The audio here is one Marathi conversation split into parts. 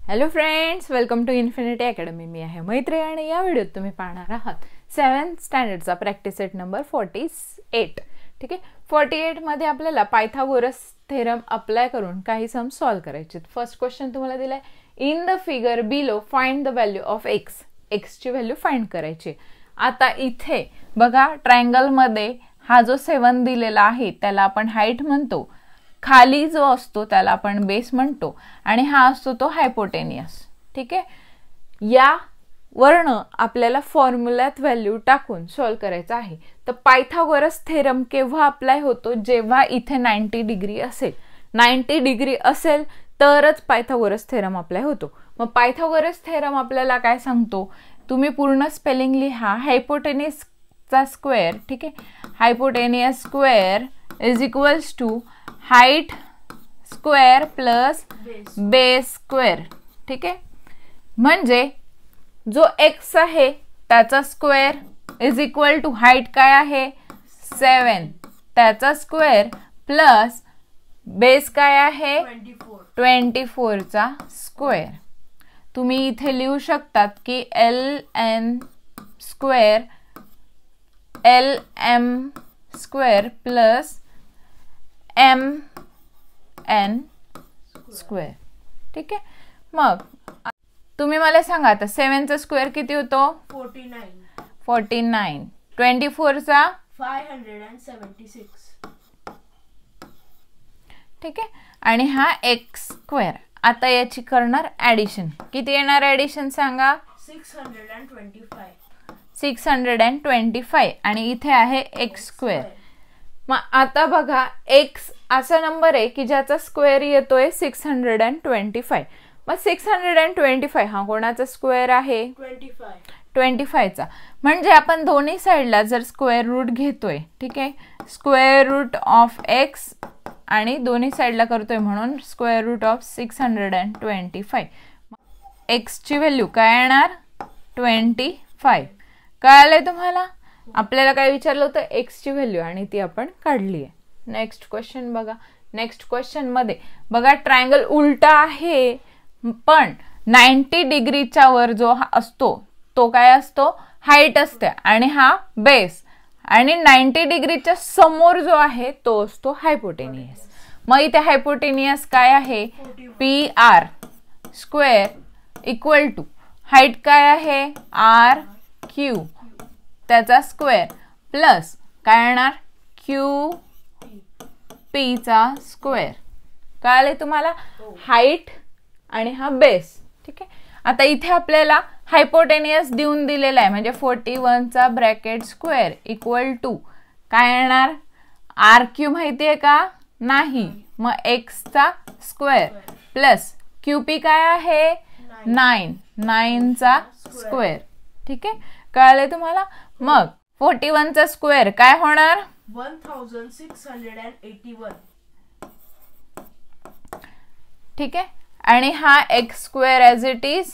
Hello friends, welcome to Infinity Academy. मी आहे मैत्री आणि या व्हिडिओत तुम्ही पाहणार आहात 7th स्टँडर्डचा प्रॅक्टिस सेट नंबर 48. ठीक आहे, 48 मध्ये आपल्याला पायथागोरस थेरम अप्लाय करून काही सम सॉल्व करायचे. फर्स्ट क्वेश्चन तुम्हाला दिलाय, in the figure below find the value of x. X ची व्हॅल्यू फाइंड करायची. आता इथे बघा, ट्रायंगल मध्ये हा जो 7 दिलेला आहे त्याला आपण हाईट म्हणतो, खाली जो असतो त्याला आपण बेस म्हणतो आणि हा असतो तो हायपोटेनियस. ठीक आहे, या वर्ण आपल्याला फॉर्म्युल्यात व्हॅल्यू टाकून सॉल्व करायचा आहे. तर पायथागोरस थेरम केव्हा अप्लाय होतो? जेव्हा इथे 90 डिग्री असेल. 90 डिग्री असेल तरच पायथागोरस थेरम अप्लाय होतो. मग पायथागोरस थेरम आपल्याला काय सांगतो? तुम्ही पूर्ण स्पेलिंग लिहा. हायपोटेनियसचा स्क्वेअर, ठीक आहे, hypotenuse square is equals to height square plus base square. ठीक आहे, म्हणजे जो एक्स आहे त्याचा square is equal to height काय आहे 7 त्याचा स्क्वेअर प्लस बेस काय आहे 24 चा स्क्वेअर. तुम्ही इथे लिहू शकतात की ln square lm square plus mn square. ठीक आहे, मग तुम्ही मला सांगा आता 7 चा स्क्वेअर किती होतो? 49. 24 चा 576. ठीक आहे, आणि हा x स्क्वेअर. आता याची करणार ऍडिशन. किती येणार ऍडिशन सांगा? 625 आणि इथे आहे x स्क्वेअर. मग आता बघा, x असा नंबर आहे की ज्याचा स्क्वेअर येतोय 625. मग 625 हा कोणाचा स्क्वेअर आहे? 25 चा. म्हणजे आपण दोन्ही साइडला जर स्क्वेअर रूट घेतोय, ठीक आहे, स्क्वेअर रूट ऑफ x आणि दोन्ही साइडला करतोय म्हणून स्क्वेअर रूट ऑफ 625. x ची व्हॅल्यू काय येणार? 25. कळालंय तुम्हाला? आपल्याला काय विचारलं होतं? x ची व्हॅल्यू आणि ती आपण काढली आहे. नेक्स्ट क्वेश्चन बघा. नेक्स्ट क्वेश्चन मध्ये बघा, ट्रायंगल उलटा आहे पण 90 डिग्रीच्या वर जो असतो तो काय असतो? हाईट असते आणि हा बेस, आणि 90 डिग्रीच्या समोर जो आहे तो असतो हायपोटेनियस. मग इथे हायपोटेनियस काय आहे? PR square equal to height काय आहे? RQ त्याचा स्क्वेअर प्लस काय येणार? QP चा स्क्वेअर. कळाले तुम्हाला? हाईट आणि हा बेस. ठीक आहे, आता इथे आपल्याला हायपोटेनियस देऊन दिलेला आहे म्हणजे 41 चा ब्रॅकेट स्क्वेअर इक्वल टू काय येणार? RQ माहितीये का? नाही. मग x चा स्क्वेअर प्लस QP काय आहे? 9 चा स्क्वेअर. ठीक आहे, कळाले तुम्हाला? मग 41 चा स्क्वेअर काय होणार? 1681. ठीक आहे, आणि हा x square as it is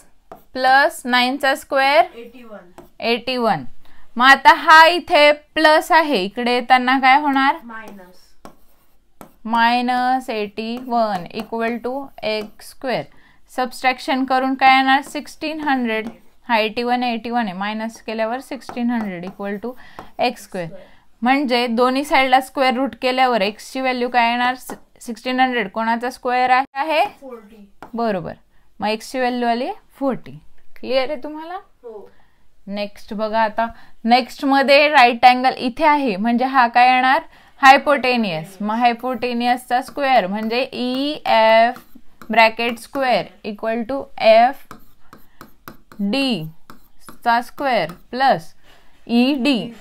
plus 9 चा स्क्वेअर 81. मग आता हा इथे प्लस आहे, इकडे येताना काय होणार? Minus 81 equal to x square. Subtraction करून काय येणार? 1600. हा 81 आहे, मायनस केल्यावर 1600 इक्वल टू x स्क्वेअर. म्हणजे दोन्ही साइडला स्क्वेअर रूट केल्यावर x ची व्हॅल्यू काय येणार? 1600. कोणाचा स्क्वेअर आहे? 40. बरोबर. मग x ची व्हॅल्यू आली 40. क्लिअर आहे तुम्हाला? हो. नेक्स्ट बघा. आता नेक्स्ट मध्ये राईट अँगल इथे आहे म्हणजे हा काय येणार? हायपोटेनियस. मग हायपोटेनियसचा स्क्वेअर म्हणजे EF bracket square equal to FD चा स्क्वेअर प्लस ED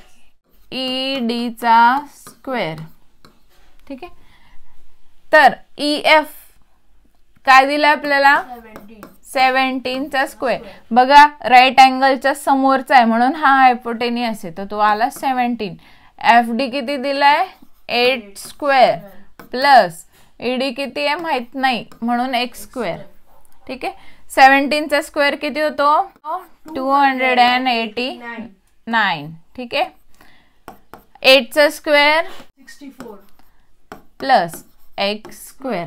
चा स्क्वेअर. ठीक आहे, तर EF काय दिलं आपल्याला? 17 चा स्क्वेअर. बघा, राईट अँगलच्या समोरचा आहे म्हणून हा हायपोटेनियस आहे तर तो आला 17. FD किती दिलाय? 8 स्क्वेअर प्लस ED किती आहे माहित नाही म्हणून x स्क्वेअर. ठीक आहे, 17 चा स्क्वेअर किती होतो? 289. ठीक आहे, 8 चा स्क्वेअर 64 प्लस x स्क्वेअर.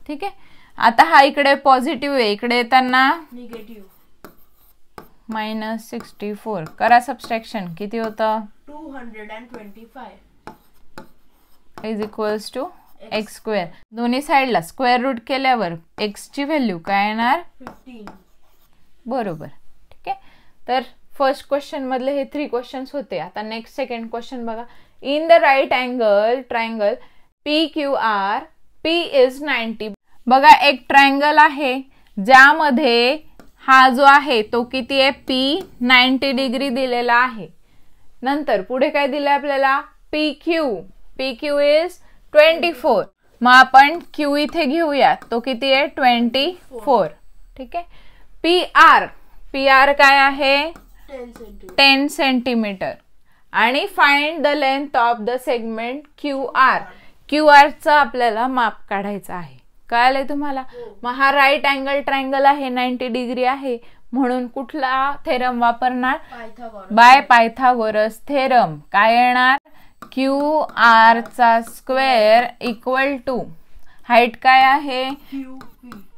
ठीक आहे, आता हा इकडे पॉझिटिव्ह आहे, इकडे येताना निगेटिव्ह -64. करा सबस्ट्रॅक्शन. किती होतं? 225 is equals to x square. दोन्ही साईडला स्क्वेअर रूट केल्यावर एक्स ची व्हॅल्यू काय येणार? 15. बरोबर. ठीक आहे. तर फर्स्ट क्वेश्चन मधले हे 3 क्वेश्चन्स होते. आता नेक्स्ट सेकंड क्वेश्चन बघा. In the right angle triangle PQR P is 90. बघा एक ट्रायंगल आहे ज्यामध्ये हा जो आहे तो किती आहे? P 90 डिग्री दिलेला आहे. नंतर पुढे काय दिलंय आपल्याला? PQ is 24. मग आपण Q इथे घेऊया, तो किती आहे? 24. ठीक आहे. PR काय आहे? 10 सेंटीमीटर. आणि find the length of the segment QR चं आपल्याला माप काढायचं आहे. कळालंय तुम्हाला? मग हा राईट अँगल ट्रायंगल आहे, 90 डिग्री आहे, म्हणून कुठला थेरम वापरणार? Bye Pythagoras theorem. काय येणार? QR चा स्क्वेअर इक्वल टू हाईट काय आहे?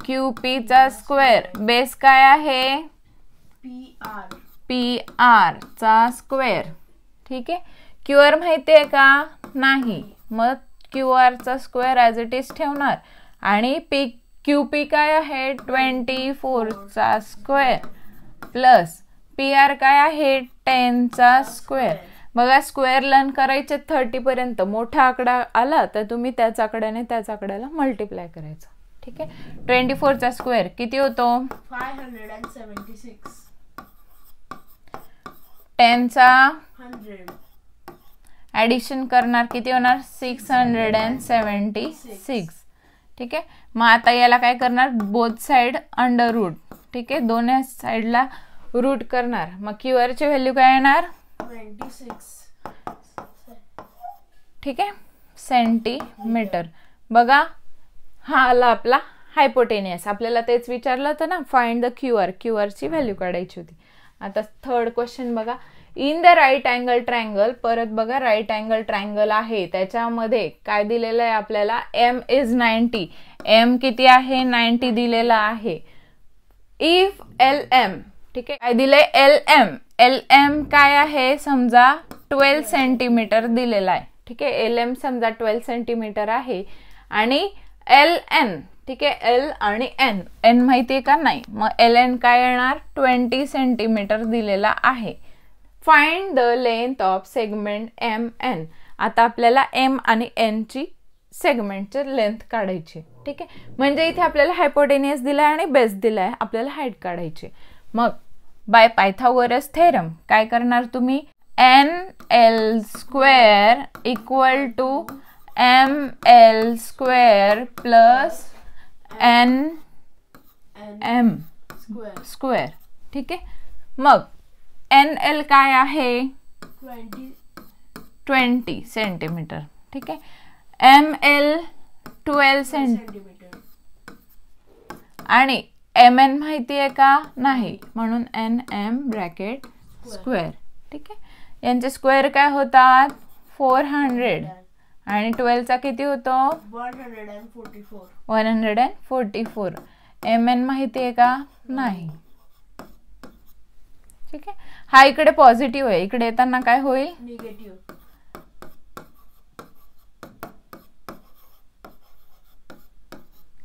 QP चा स्क्वेअर. बेस काय आहे? PR चा स्क्वेअर. ठीक आहे. QR माहितीये का? नाही. मग QR चा स्क्वेअर ॲज इट इज ठेवणार. आणि QP काय आहे? 24 चा स्क्वेअर प्लस PR काय आहे? 10 चा स्क्वेअर. बघा स्क्वेअर लर्न करायचे 30 पर्यंत. मोठा आकडा आला तर तुम्ही त्याच आकड्याने त्याच आकड्याला मल्टिप्लाय करायचं. ठीक आहे. 24 चा स्क्वेअर किती होतो? 576. 10 चा 100. ऍडिशन करणार किती होणार? 676. ठीक आहे. मग आता याला काय करणार? Both side under root. ठीक आहे. दोन्ही साइडला रूट करणार. मग QR ची व्हॅल्यू काय येणार? 26. ठीक आहे. सेंटीमीटर. बघा हा आला आपला हायपोटेनियस. आपल्याला तेच विचारलं होतं ना, फाइंड द QR ची व्हॅल्यू काढायची होती. आता थर्ड क्वेश्चन बघा. In the right angle triangle. परत बघा राईट अँगल ट्रायंगल आहे, त्याच्यामध्ये काय दिलेलं आहे आपल्याला? M is 90. M किती आहे? 90 दिलेला आहे. If LM. ठीक आहे. काय दिलंय? LM काय आहे? समजा 12 सेंटीमीटर दिलेला आहे. ठीक आहे. LM समजा 12 सेंटीमीटर आहे. आणि LN. ठीक आहे. L आणि N माहितीये का? नाही. मग LN काय येणार? 20 सेंटीमीटर दिलेला आहे. Find the length of segment MN. आता आपल्याला M आणि N ची सेगमेंटची लेंथ काढायची. ठीक आहे. म्हणजे इथे आपल्याला हायपोटेनियस दिलाय आणि बेस दिलाय, आपल्याला हाईट काढायची. मग बाय पायथागोरस थेरम काय करणार तुम्ही? NL square equal to ML square plus NM square. ठीक आहे. मग NL काय आहे? 20 सेंटीमीटर. ठीक आहे. ML 12 centimetre. आणि MN माहिती आहे का? नाही. म्हणून NM ब्रॅकेट स्क्वेअर. ठीक आहे. यांचे स्क्वेअर काय होतात? 400. आणि 12 चा किती होतो? 144. MN माहिती आहे का? नाही. ठीक आहे. हा इकडे पॉझिटिव्ह आहे, इकडे येताना काय होईल? निगेटिव्ह.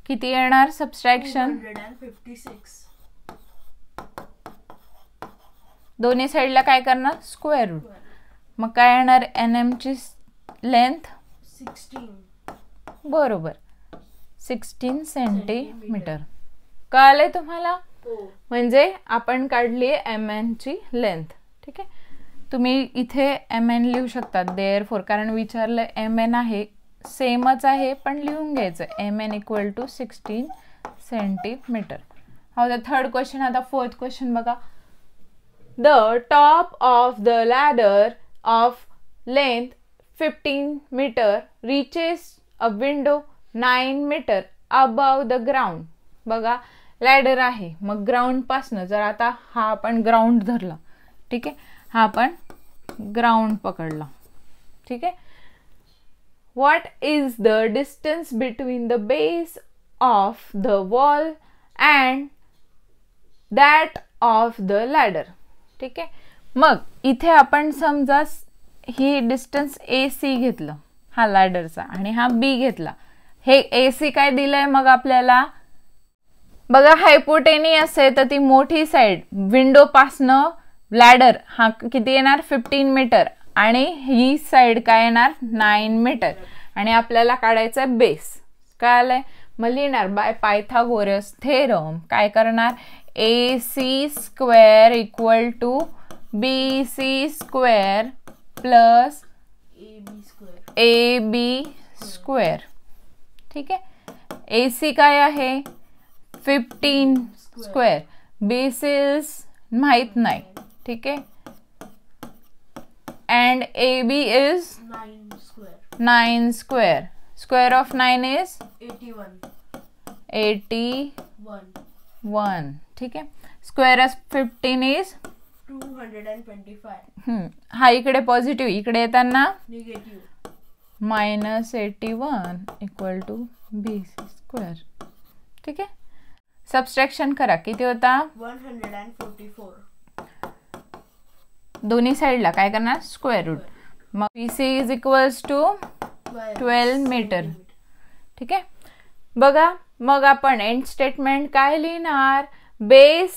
किती येणार सबस्ट्रॅक्शन? 256. दोन्ही साइडला काय करणार? Square root. मग काय येणार? NM ची लेंथ 16. बरोबर 16 सेंटीमीटर. कळालंय तुम्हाला? म्हणजे आपण काढली MN ची लेंथ. ठीक आहे. तुम्ही इथे MN लिहू शकतात देअरफॉर, कारण विचारलं MN आहे, सेमच आहे पण लिहून घ्यायचं. MN equal to 16 centimetre. हा द थर्ड क्वेश्चन. आता फोर्थ क्वेश्चन बघा. The top of the ladder of length 15 metre reaches a window 9 metre above the ground. बघा लॅडर आहे, मग ग्राउंड पासनं जर आता हा आपण ग्राउंड धरला. ठीक आहे. हा आपण ग्राउंड पकडला. ठीक आहे. What is the distance between the base of the wall and that of the ladder. ठीक आहे. मग इथे आपण समजा ही डिस्टन्स AC घेतलं, हा लॅडरचा, आणि हा B घेतला. हे AC काय दिलंय मग आपल्याला, बघा हायपोटेनियस आहे तर ती मोठी साईड विंडो पासनं लॅडर हा किती येणार 15 मीटर, आणि ही साईड काय येणार 9 मीटर, आणि आपल्याला काढायचा बेस. काय आलंय मग लिहिणार बाय पायथागोरस थेरम काय करणार, AC square equal to BC square plus AB square. ठीक आहे. AC काय आहे 15 स्क्वेअर, BC माहित नाही. ठीक आहे. And AB is 9 square. Square of 9 is 81. ठीक आहे. Square of 15 is 225. हा इकडे पॉझिटिव्ह, इकडे येताना negative. -81 equal to BC square. ठीक आहे. सबस्ट्रॅक्शन करा, किती होता 144. दोन्ही साईडला काय करणार स्क्वेअर रूट. मग BC is equals to 12 metre. ठीक आहे. बघा मग आपण एंड स्टेटमेंट काय लिहिणार, base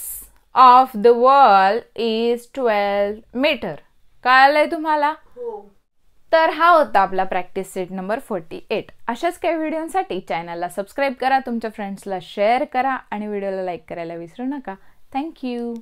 of the wall is 12 metre. कळालंय तुम्हाला. तर हा होता आपला प्रॅक्टिस सेट नंबर 48. अशाच काही व्हिडिओसाठी चॅनलला सबस्क्राईब करा, तुमच्या फ्रेंड्सला शेअर करा आणि व्हिडिओला लाईक करायला विसरू नका. थँक्यू.